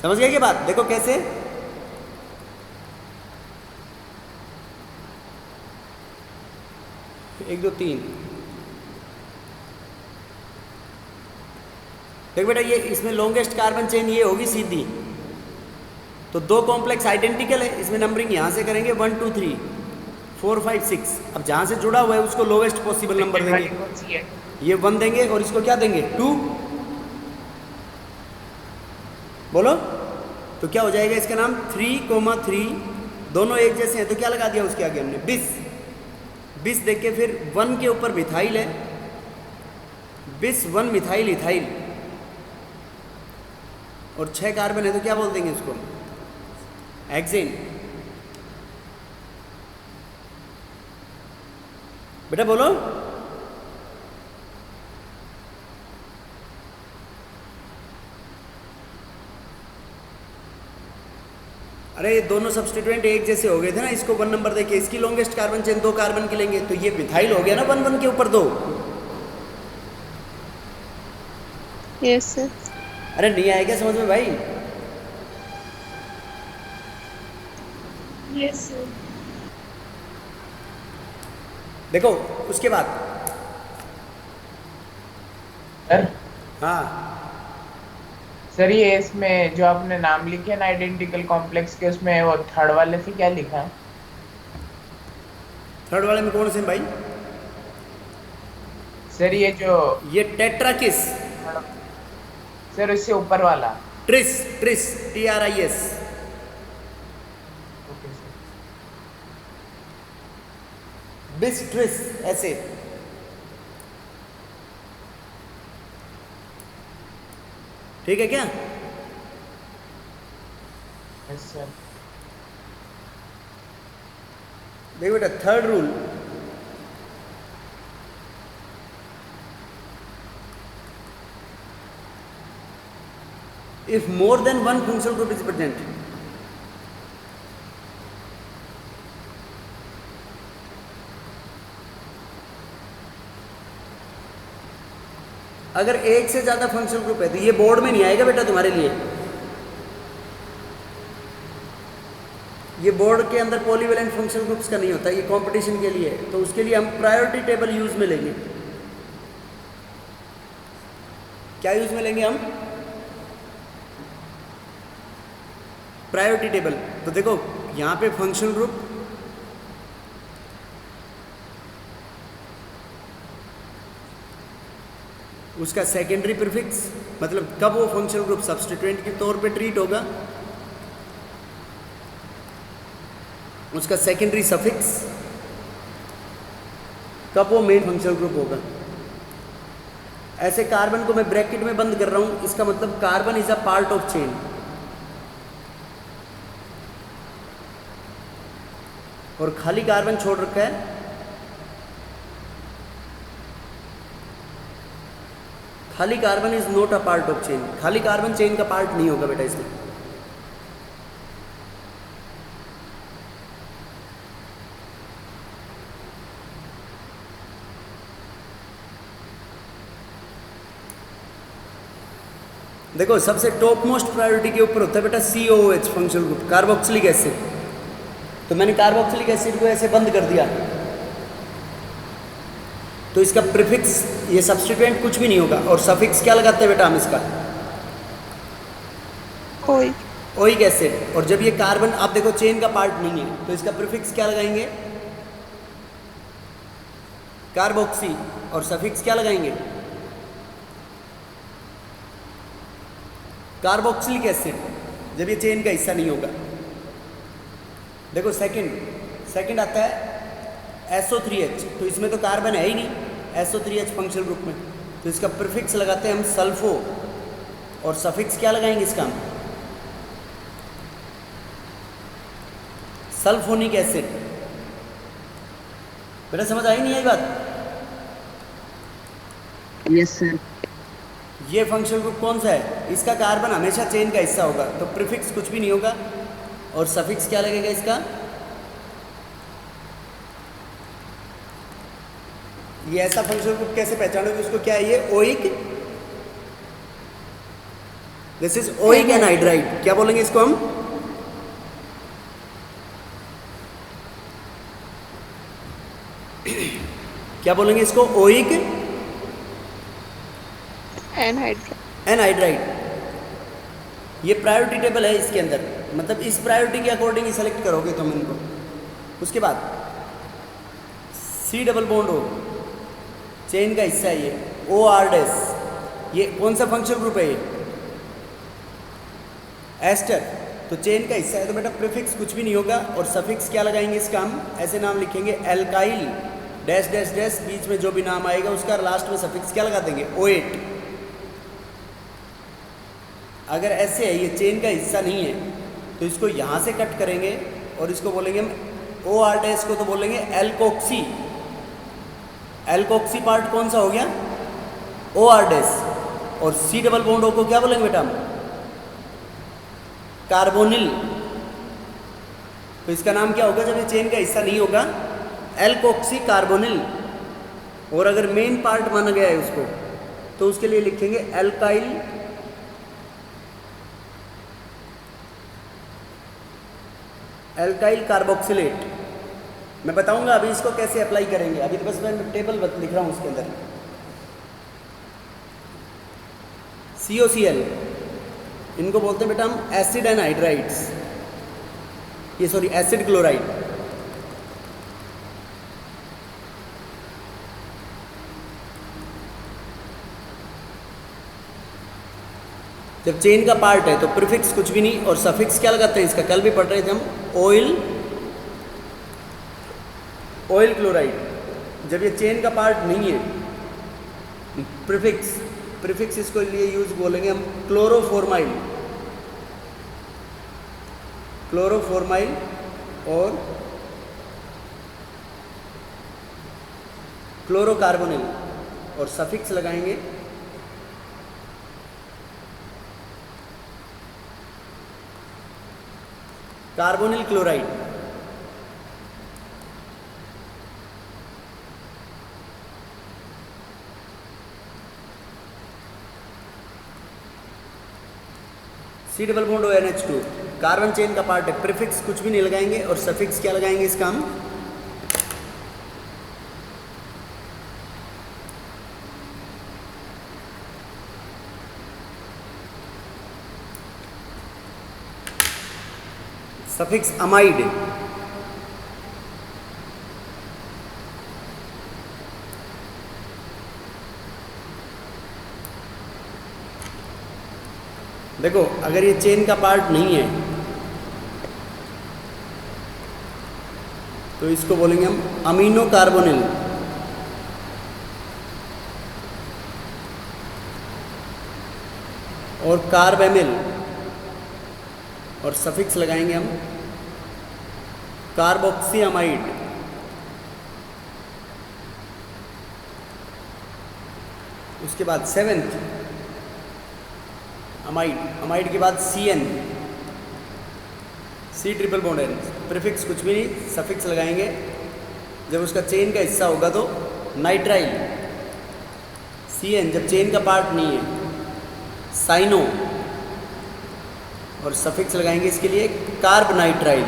समझ गए क्या बात? देखो कैसे। एक दो तीन, देखो बेटा ये इसमें लॉन्गेस्ट कार्बन चेन ये होगी सीधी, तो 2 कॉम्प्लेक्स आइडेंटिकल है, इसमें नंबरिंग यहाँ से करेंगे 1 2 3 4 5 6। अब जहाँ से जुड़ा हुआ है उसको लोवेस्ट पॉसिबल नंबर देंगे, ये 1 देंगे और इसको क्या देंगे? 2। बोलो तो क्या हो जाएगा इसका नाम? 3,3। दोनों एक जैसे हैं तो क्या लगा दिया उसके आगे हमने? बिस। बिस देख के फिर 1 के ऊपर मिथाइल है, बिस 1 मिथाइल इथाइल, और 6 कार्बन है तो क्या बोल देंगे उसको? हेक्सेन। बेटा बोलो। अरे ये दोनों सब्स्टिट्यूएंट एक जैसे हो गए थे ना, इसको 1 नंबर देके इसकी लॉन्गेस्ट कार्बन चेन 2 कार्बन की लेंगे तो ये मिथाइल हो गया ना 1 1 के ऊपर 2। Yes sir. अरे नहीं आएगा समझ में भाई? Yes sir. देखो उसके बाद सर हाँ सर ये इसमें जो आपने नाम लिखे ना आइडेंटिकल कॉम्प्लेक्स के, उसमें वो थर्ड वाले से क्या लिखा है? थर्ड वाले में कौन से भाई? सर ये जो ये टेट्राकिस। सर इससे ऊपर वाला ट्रिस, ट्रिस, TRIS। बिस ट्रिस, ऐसे। ठीक है क्या? Yes sir. देखो बेटा, third rule, if more than one functional group is present, अगर एक से ज्यादा फंक्शनल ग्रुप है तो ये बोर्ड में नहीं आएगा बेटा तुम्हारे लिए। ये बोर्ड के अंदर पॉलीवैलेंट फंक्शनल ग्रुप्स का नहीं होता, ये कंपटीशन के लिए है। तो उसके लिए हम प्रायोरिटी टेबल यूज में लेंगे। क्या यूज में लेंगे हम? Priority table. तो देखो यहां पे फंक्शनल ग्रुप, उसका सेकेंडरी प्रीफिक्स, मतलब कब वो फंक्शनल ग्रुप सब्स्टिट्यूएंट के तौर पे ट्रीट होगा, उसका सेकेंडरी सफिक्स, कब वो मेन फंक्शनल ग्रुप होगा। ऐसे कार्बन को मैं ब्रैकेट में बंद कर रहा हूं, इसका मतलब carbon is a part of chain. और खाली कार्बन छोड़ रखा है, खाली carbon is not a part of chain. खाली कार्बन चेन का पार्ट नहीं होगा बेटा इसमें। देखो सबसे टॉप मोस्ट प्रायोरिटी के ऊपर होता है बेटा COOH functional group, carboxylic acid. तो मैंने कार्बोक्सिलिक एसिड को ऐसे बंद कर दिया, तो इसका प्रीफिक्स, ये सब्स्टिट्यूएंट कुछ भी नहीं होगा। और सफिक्स क्या लगाते हैं बेटा हम इसका? Oic acid. और जब ये कार्बन, आप देखो चेन का पार्ट नहीं है, तो इसका प्रीफिक्स क्या लगाएंगे? कार्बोक्सी। और सफिक्स क्या लगाएंगे? कार्बोक्सिलिक एसिड, जब ये चेन का हिस्सा नहीं होगा। देखो सेकंड आता है SO3H, तो इसमें तो कार्बन है ही नहीं SO3H फंक्शनल ग्रुप में, तो इसका प्रीफिक्स लगाते हैं हम सल्फो। और सफिक्स क्या लगाएंगे इसका हम? Sulphonic acid. बेटा समझ आई नहीं आई बात? Yes sir. ये फंक्शनल ग्रुप कौन सा है? इसका कार्बन हमेशा चेन का हिस्सा होगा, तो प्रीफिक्स कुछ भी नहीं होगा। और सफिक्स क्या लगेगा इसका? ये ऐसा फंक्शनल ग्रुप कैसे पहचानोगे उसको? क्या है ये? Oic, this is oic anhydride. क्या बोलेंगे इसको हम? क्या बोलेंगे इसको? Oic anhydride. ये प्रायोरिटी टेबल है इसके अंदर, मतलब इस प्रायोरिटी के अकॉर्डिंग ही सेलेक्ट करोगे तुम इनको। उसके बाद C double bond O, chain का हिस्सा है ये, OR-, ये कौन सा फंक्शनल ग्रुप है? ये एस्टर। तो चेन का हिस्सा है, तो बेटा प्रीफिक्स कुछ भी नहीं होगा। और सफिक्स क्या लगाएंगे इसका हम? ऐसे नाम लिखेंगे एल्काइल डैश डैश डैश, बीच में जो भी नाम आएगा उसका लास्ट में सफिक्स क्या लगा देंगे? O8। अगर ऐसे है, ये चेन का हिस्सा नहीं है, तो इसको यहाँ से कट करेंगे और इसको बोलेंगे हम OR- को तो बोलेंगे एल्कोक्सी। एल्कोक्सी पार्ट कौन सा हो गया? OR-। और C डबल बॉन्ड O को क्या बोलेंगे बेटा हम? कार्बोनिल। तो इसका नाम क्या होगा जब ये चेन का हिस्सा नहीं होगा? Alkoxy carbonyl. और अगर मेन पार्ट माना गया है उसको, तो उसके लिए लिखेंगे एल्काइल कार्बोक्सिलेट। मैं बताऊंगा अभी इसको कैसे अप्लाई करेंगे, अभी तो बस मैं टेबल लिख रहा हूं उसके अंदर। COCl, इनको बोलते हैं बेटा हम एसिड एनहाइड्राइड्स, ये सॉरी एसिड क्लोराइड। जब चेन का पार्ट है तो प्रीफिक्स कुछ भी नहीं, और सफिक्स क्या लगाते हैं इसका? कल भी पढ़ रहे थे हम, ऑयल क्लोराइड। जब ये चेन का पार्ट नहीं है, प्रीफिक्स, प्रीफिक्स इसको लिए यूज बोलेंगे हम क्लोरोफॉर्माइल, क्लोरोफॉर्माइल और क्लोरोकार्बोनिल, और सफिक्स लगाएंगे carbonyl chloride. C double bond O NH2 carbon chain का पार्ट है, प्रीफिक्स कुछ भी नहीं लगाएंगे और सफिक्स क्या लगाएंगे इसका हम सफिक्स अमाइड। देखो अगर ये चेन का पार्ट नहीं है तो इसको बोलेंगे हम अमीनो कार्बोनिल, और कार्बेमिल, और सफिक्स लगाएंगे हम कार्बोक्सी अमाइड। उसके बाद 7th अमाइड, अमाइड के बाद CN, C triple bond N, prefix कुछ भी नहीं, सफिक्स लगाएंगे। जब उसका चेन का हिस्सा होगा तो नाइट्राइल, CN जब चेन का पार्ट नहीं है साइनो, और सफिक्स लगाएंगे इसके लिए कार्बनाइट्राइल।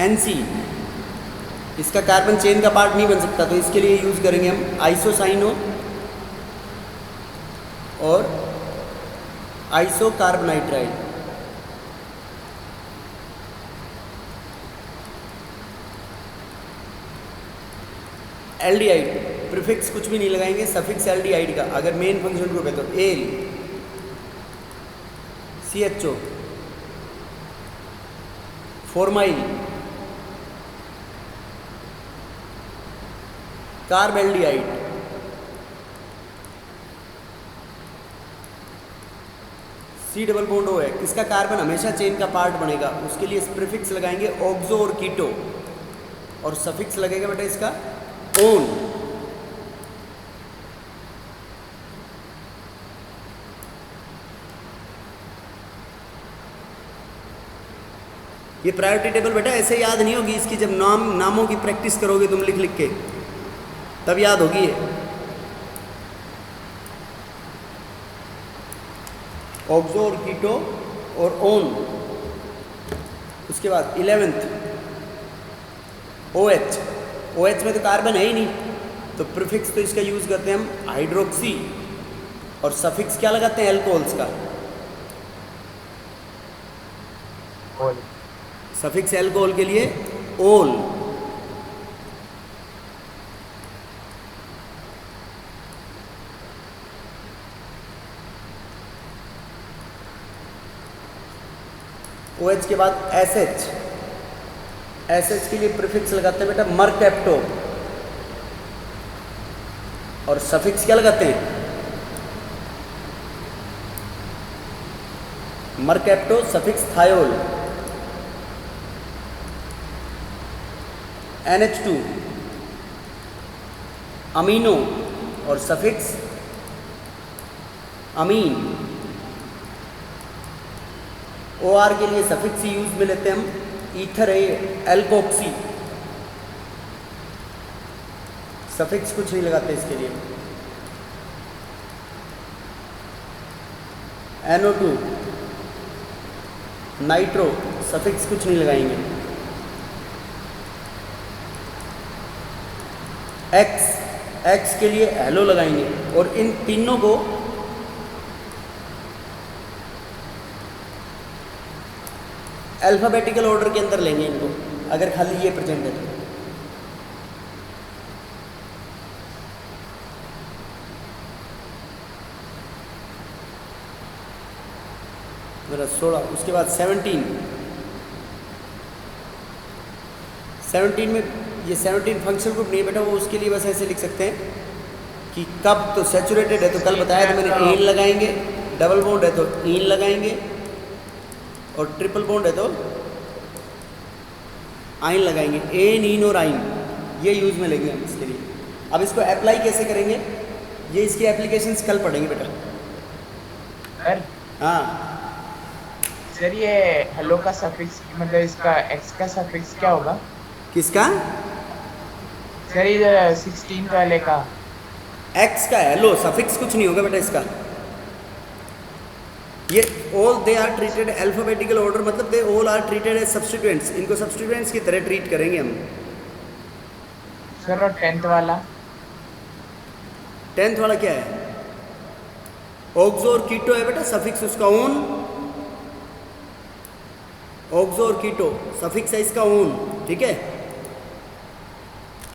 NC इसका कार्बन चेन का पार्ट नहीं बन सकता तो इसके लिए यूज करेंगे हम आइसोसाइनो और आइसोकार्बनाइट्राइल। एल्डिहाइड, प्रीफिक्स कुछ भी नहीं लगाएंगे, सफिक्स एल्डिहाइड का अगर मेन फंक्शन ग्रुप है तो L, CHO, formyl, carbaldehyde, C double bond O है, इसका कार्बन हमेशा चेन का पार्ट बनेगा, उसके लिए प्रीफिक्स लगाएंगे ऑक्सो और कीटो, और सफिक्स लगेगा बेटा इसका ओन। ये प्रायोरिटी टेबल बेटा ऐसे याद नहीं होगी इसकी, जब नामों की प्रैक्टिस करोगे तुम लिख लिख के तब याद होगी ये। ऑक्सो और कीटो और ओन। उसके बाद 11th OH, OH में तो कार्बन है ही नहीं तो प्रीफिक्स तो इसका यूज करते हैं हम हाइड्रोक्सी, और सफिक्स क्या लगाते हैं एल्कोहल्स का, सफिक्स एल्कोहल के लिए ओल। OH के बाद SH, SH के लिए प्रीफिक्स लगाते हैं बेटा मरकैप्टो, और सफिक्स क्या लगाते हैं mercapto, suffix thiol. NH2 amino और सफिक्स अमीन। OR के लिए सफिक्स यूज में लेते हैं हम ईथर है एल्कोक्सी, सफिक्स कुछ नहीं लगाते इसके लिए। NO2 नाइट्रो, सफिक्स कुछ नहीं लगाएंगे। X के लिए हेलो लगाएंगे, और इन तीनों को अल्फाबेटिकल ऑर्डर के अंदर लेंगे इनको, अगर खाली ये प्रेजेंट है तो। मेरा 16, उसके बाद 17 17 में ये 17 फंक्शनल ग्रुप नहीं है बेटा, वो उसके लिए बस ऐसे लिख सकते हैं कि कब तो सैचुरेटेड है तो कल बताया था मैंने एन लगाएंगे, डबल बॉन्ड है तो इन लगाएंगे, और ट्रिपल बॉन्ड है तो आइन लगाएंगे। एन, इन और आइन ये यूज़ में लेंगे हम इसके लिए। अब इसको अप्लाई कैसे करेंगे, ये इसकी एप्लीकेशंस कल पढ़ेंगे बेटा। सर हाँ सर ये हेलो का सफिक्स मतलब इसका एक्स का सफिक्स क्या होगा? किसका? सर ये 16 वाले का एक्स का है, लो सफिक्स कुछ नहीं होगा बेटा इसका। ये all they are treated alphabetical order, मतलब they all are treated as substituents, इनको सब्स्टिट्यूएंट्स की तरह ट्रीट करेंगे हम। सर। और 10th वाला? 10th वाला क्या है? ऑक्सो और कीटो है बेटा, सफिक्स उसका ओन। ऑक्सो और कीटो सफिक्स है इसका ओन, ठीक है।